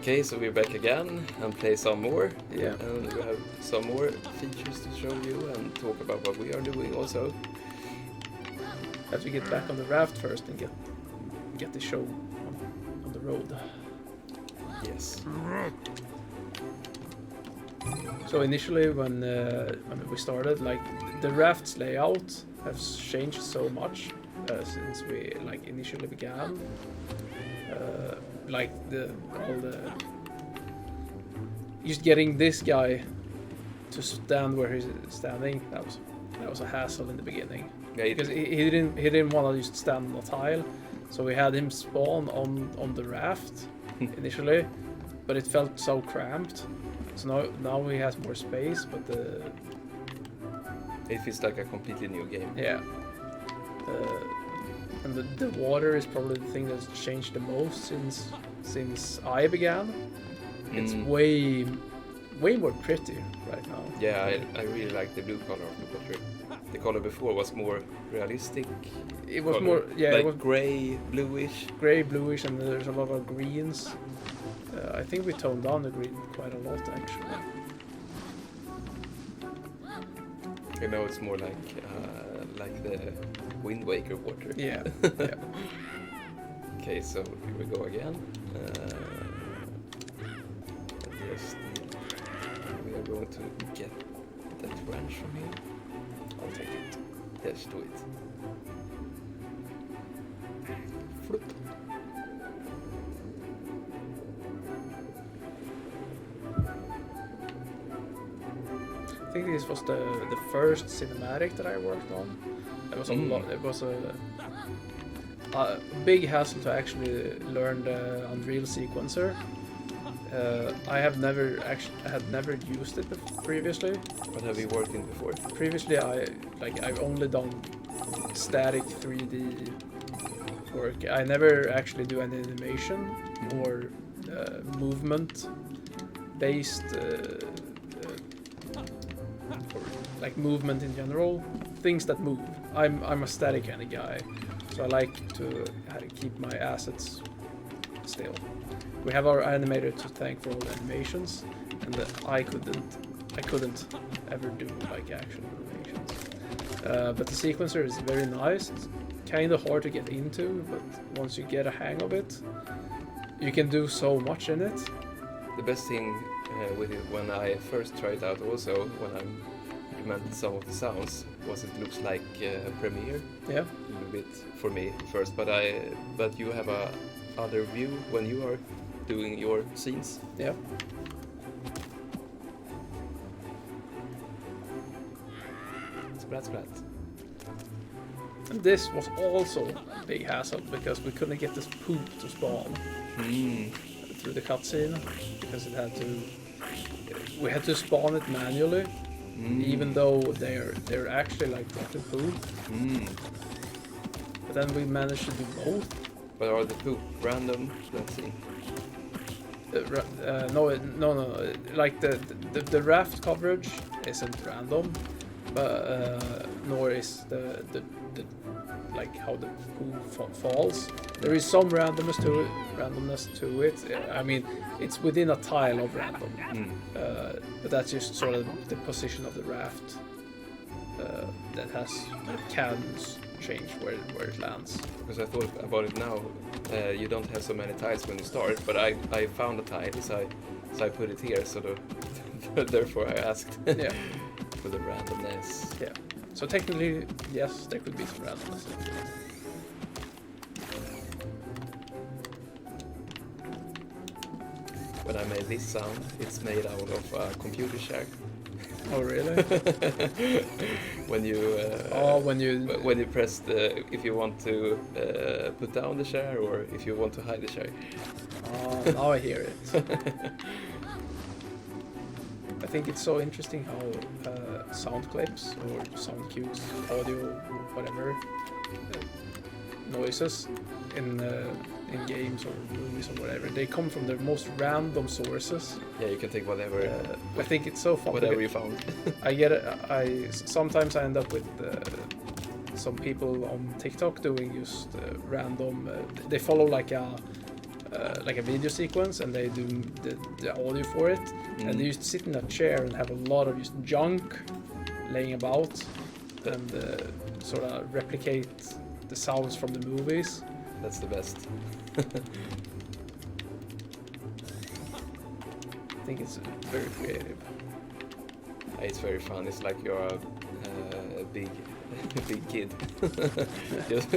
Okay, so we're back again and play some more. Yeah. And we have some more features to show you and talk about what we are doing also. Have to get back on the raft first and get the show on the road. Yes. So initially when we started, like the raft's layout has changed so much since we like initially began. Like all the just getting this guy to stand where he's standing, that was a hassle in the beginning. Yeah, Because he didn't want to just stand on the tile, so we had him spawn on the raft initially, but it felt so cramped. So now he has more space, but it feels like a completely new game. yeah. And the water is probably the thing that's changed the most since I began. It's way more pretty right now. Yeah, I really like the blue color of the water. The color before was more realistic. It was color. more, yeah, like it was gray, bluish. gray, bluish, and there's a lot of greens. I think we toned down the green quite a lot actually. You know, it's more like the Wind Waker water. Yeah. Yeah. Okay, so here we go again. Yes, we are going to get that branch from here. I'll take it. Yes, do it. Flip. I think this was the first cinematic that I worked on. It was a lot. It was a big hassle to actually learn the Unreal sequencer. I had never used it previously. What have you worked in before? Previously, I've only done static 3D work. I never actually do any animation or movement based. Like movement in general, things that move. I'm a static kind of guy, so I like to keep my assets still. We have our animator to thank for all the animations, and I couldn't ever do like action animations. But the sequencer is very nice. It's kind of hard to get into, but once you get a hang of it, you can do so much in it. The best thing with it when I first tried it out, also when I implemented some of the sounds, was it looks like Premiere. Yeah. A little bit for me first, but you have a other view when you are doing your scenes. Yeah. Splat splat. And this was also a big hassle because we couldn't get this poop to spawn through the cutscene because we had to spawn it manually, even though they're actually like rotten poop. But then we managed to do both. But are the poop random? Let's see. No. Like the raft coverage isn't random, but nor is the like how the poop falls. There is some randomness to it. I mean, it's within a tile of random, but that's just sort of the position of the raft that can change where it lands. Because I thought about it now, you don't have so many tiles when you start, but I found a tile, so I put it here, so therefore I asked for the randomness. Yeah. So technically, yes, there could be some randomness. When I made this sound, it's made out of a computer share. Oh really? when you press if you want to put down the share or if you want to hide the share. Now I hear it. I think it's so interesting how sound clips or sound cues, audio, whatever, noises in games or movies or whatever, they come from the most random sources. Yeah, you can take whatever. I think it's so fun. Whatever you found. Sometimes I end up with some people on TikTok doing just random. They follow like a like a video sequence, and they do the audio for it, and they used to sit in a chair and have a lot of just junk laying about, and sort of replicate the sounds from the movies. That's the best. I think it's very creative. It's very fun. It's like you're a big kid,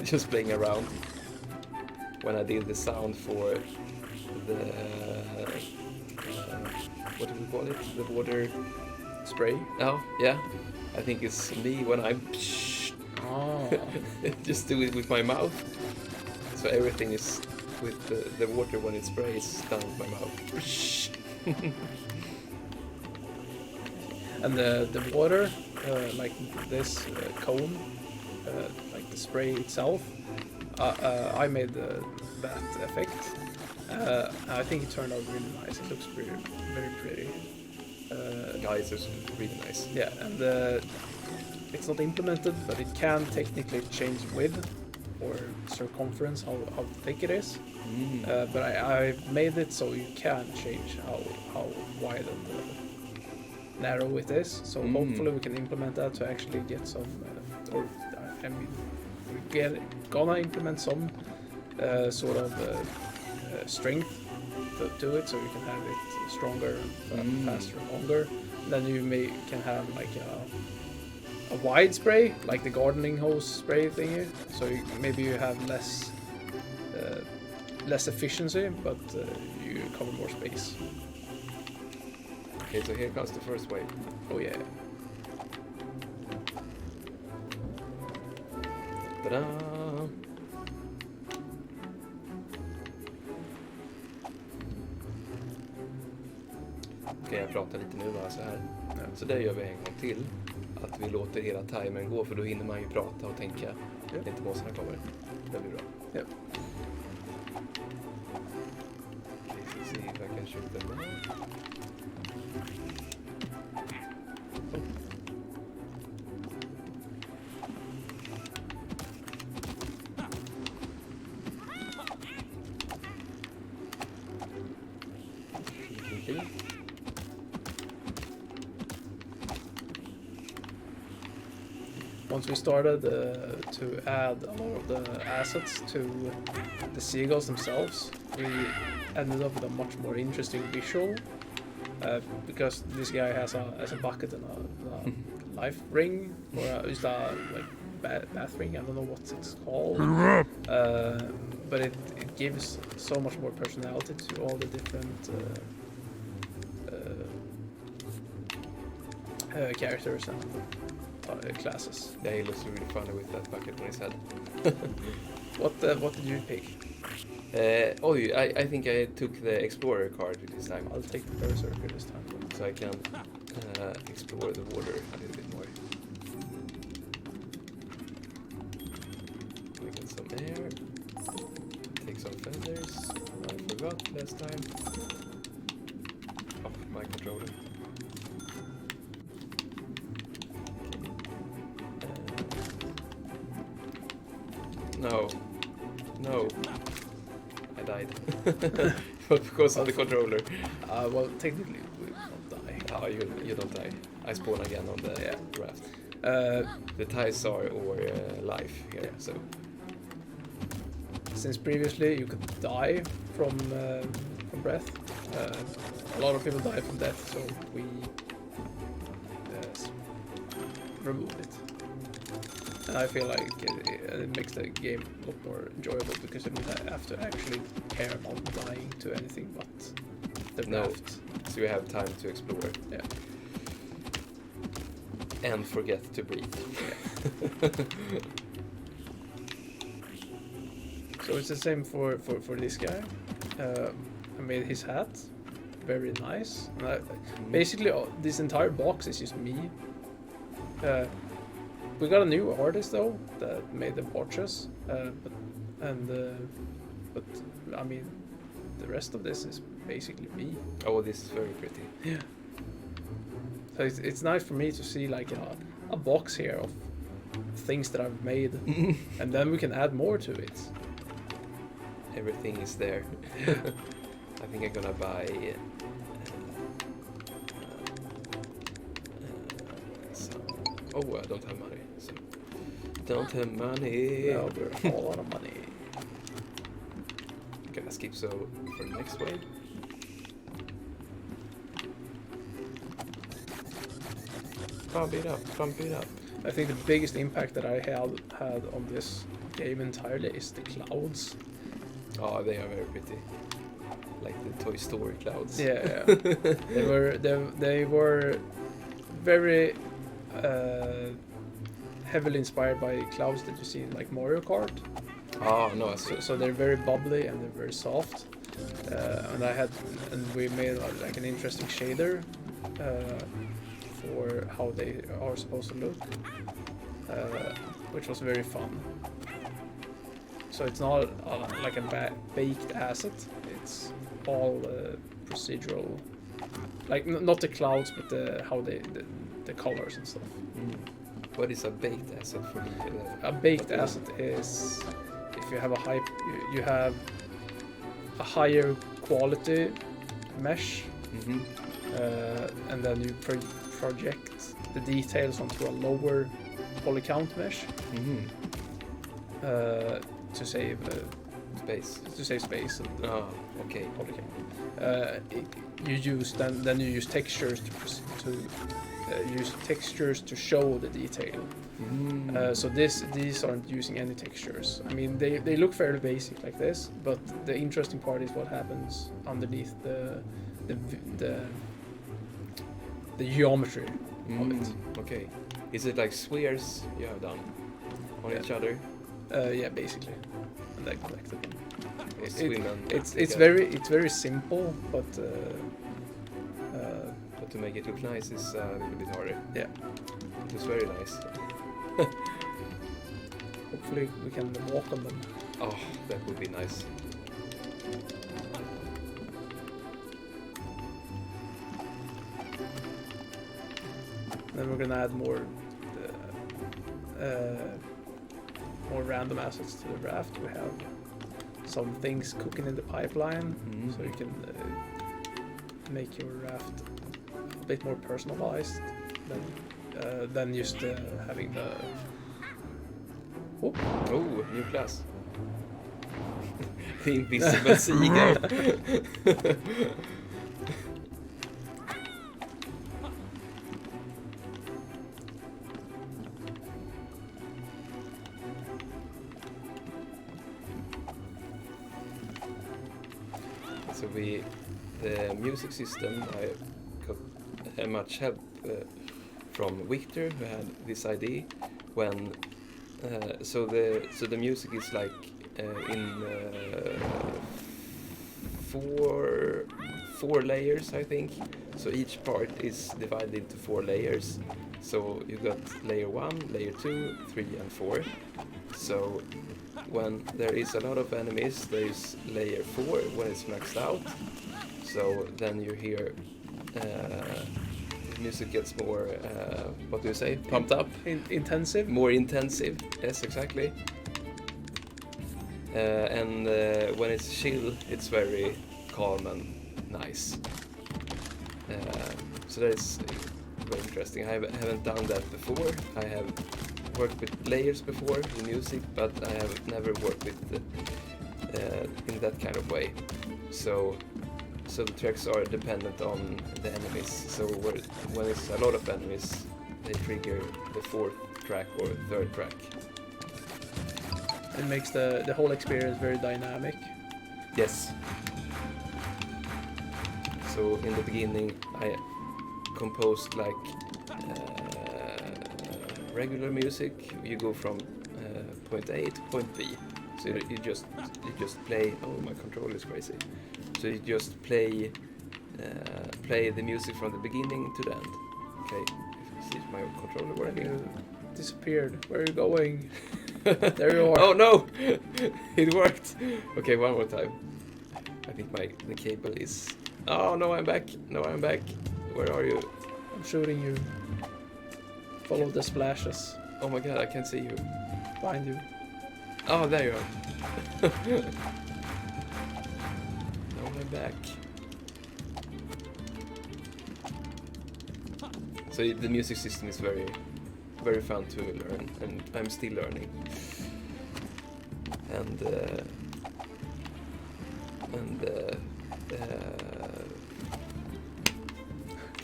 just playing around. When I did the sound for the what do we call it? The water Spray. Oh yeah, I think it's me when I'm just do it with my mouth. So everything is with the water when it sprays down with my mouth. And the water, like this cone, like the spray itself, I made that effect. I think it turned out really nice. It looks very, very pretty. Guys, it's really nice. Yeah, and it's not implemented, but it can technically change width or circumference, how thick it is. But I made it so you can change how wide and narrow it is. So hopefully we can implement that to actually get some, I mean, we're gonna implement some sort of strength to it, so you can have it stronger, faster, longer. Then you can have like a wide spray, like the gardening hose spray thingy. So maybe you have less efficiency, but you cover more space. Okay, so here comes the first wave. Oh yeah. Ta-da! Okej, jag pratar lite nu bara så här. Ja. Så det gör vi en gång till. Att vi låter hela timern gå, för då hinner man ju prata och tänka. Ja. Inte måsarna kommer. Det blir bra. Ja. Okej, ska se if I can shoot them now. Once we started to add a lot of the assets to the Seagulls themselves, we ended up with a much more interesting visual, because this guy has a bucket and a life ring, or just a like bath ring. I don't know what it's called, but it gives so much more personality to all the different characters and classes. Yeah, he looks really funny with that bucket on his head. What did you pick? I think I took the Explorer card this time. I'll take the Berserker this time. So I can explore the water a little bit more. We get some air. Take some feathers. I forgot last time. Oh, my controller. No. I died. But because of the controller. Well, technically we won't die. Oh, you don't die. I spawn again on the raft. Uh, The ties are or life here, so. Since previously you could die from breath, a lot of people die from death, so we remove it. And I feel like it makes the game look more enjoyable, because you don't have to actually care about dying to anything but the raft. So you have time to explore. Yeah. And forget to breathe. Yeah. So it's the same for this guy. I made his hat, very nice. And basically, this entire box is just me. We got a new artist though that made the watches, but I mean, the rest of this is basically me. Oh, this is very pretty. Yeah. So it's nice for me to see like a box here of things that I've made, and then we can add more to it. everything is there. I think I'm gonna buy some. Oh, I don't have money. So don't have money. No, we're all out of money. Gonna skip so for the next wave. Pump it up, pump it up. I think the biggest impact that I had on this game entirely is the clouds. Oh, they are very pretty. Like the Toy Story clouds. Yeah, they were very heavily inspired by clouds that you see in like Mario Kart. Oh no, I see. So they're very bubbly and they're very soft. And we made like an interesting shader for how they are supposed to look, which was very fun. So it's not like a baked asset. It's all procedural, like not the clouds, but the colors and stuff. Mm. What is a baked asset for me? A baked asset is if you have you have a higher quality mesh, and then you project the details onto a lower poly count mesh to save space. To save space. And, okay. Poly count. You use then you use textures to show the detail. So these aren't using any textures. I mean, they look fairly basic like this, but the interesting part is what happens underneath the geometry of it. Okay. Is it like spheres you have done on each other? Yeah, basically, and then connected them. It's very simple, but to make it look nice is a little bit harder. Yeah, it looks very nice. Hopefully we can walk on them. Oh, that would be nice. Then we're gonna add more random assets to the raft. We have some things cooking in the pipeline, so you can make your raft a bit more personalized than just having the. Oh, new class. The invisible seagull. So the music system, I got much help from Victor, who had this idea when so the music is like in four layers, I think. So each part is divided into 4 layers. So you got layer 1, layer 2, 3, and 4. So when there is a lot of enemies, there is layer 4 when it's maxed out. So then you hear the music gets more, what do you say, pumped up? Intensive? More intensive, yes, exactly. And when it's chill, it's very calm and nice. So that is very interesting. I haven't done that before. I have worked with layers before in music, but I have never worked with in that kind of way. So the tracks are dependent on the enemies. So when it's a lot of enemies, they trigger the 4th track or 3rd track. It makes the whole experience very dynamic. Yes. So in the beginning, I composed like regular music. You go from point A to point B. So you just play. Oh, my controller is crazy. So you just play the music from the beginning to the end. Okay. See if my controller working. You disappeared. Where are you going? There you are. Oh no! It worked. Okay, one more time. I think the cable is. Oh no, I'm back. No, I'm back. Where are you? I'm shooting you. Follow the splashes. Oh my god, I can't see you. Behind you. Oh, there you are. back. So the music system is very, very fun to learn, and I'm still learning. And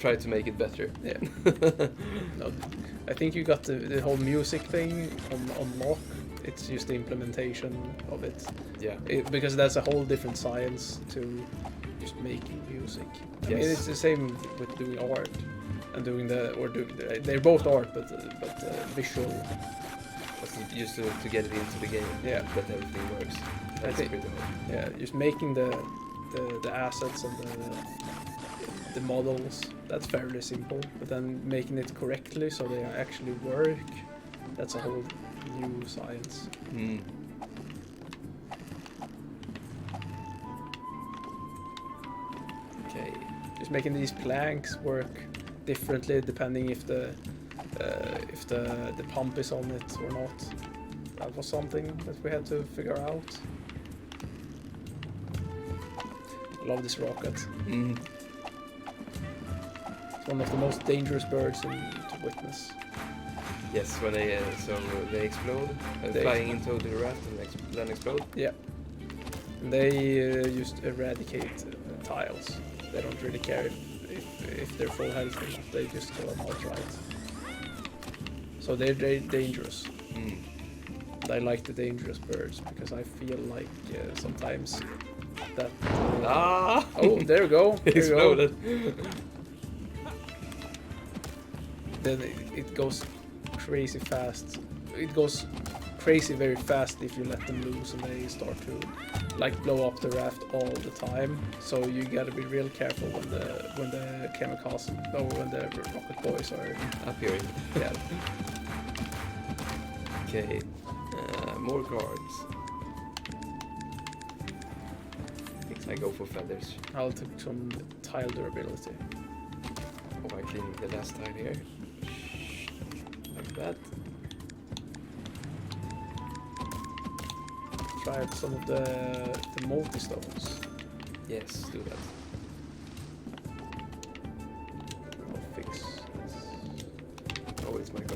try to make it better. Yeah. No, I think you got the whole music thing on lock. It's just the implementation of it. Yeah. Because that's a whole different science to just making music. I mean, Yes. it's the same with doing art and they're both art, but visual. But just to get it into the game. Yeah. That everything works. That's think- pretty hard. Yeah, just making the assets and the models, that's fairly simple. But then making it correctly so they actually work, that's a whole new science. Mm. Okay. Just making these planks work differently depending if the pump is on it or not. That was something that we had to figure out. Love this rocket. Mm. It's one of the most dangerous birds to witness. Yes, when they explode, They flying into the raft and then explode. Yeah. And they just eradicate tiles. They don't really care if they're full health or not. They just kill them outright. So they're dangerous. Mm. And I like the dangerous birds because I feel like sometimes that. Ah! Oh, there we go. There you go. Exploded. Then it goes crazy fast. It goes crazy very fast if you let them loose and they start to like blow up the raft all the time. So you gotta be real careful when the chemicals or when the rocket boys are Up here. yeah. Okay. More guards. I go for feathers. I'll take some tile durability. Oh, I clean the last tile here. Like that. Try out some of the multi stones. Yes, do that.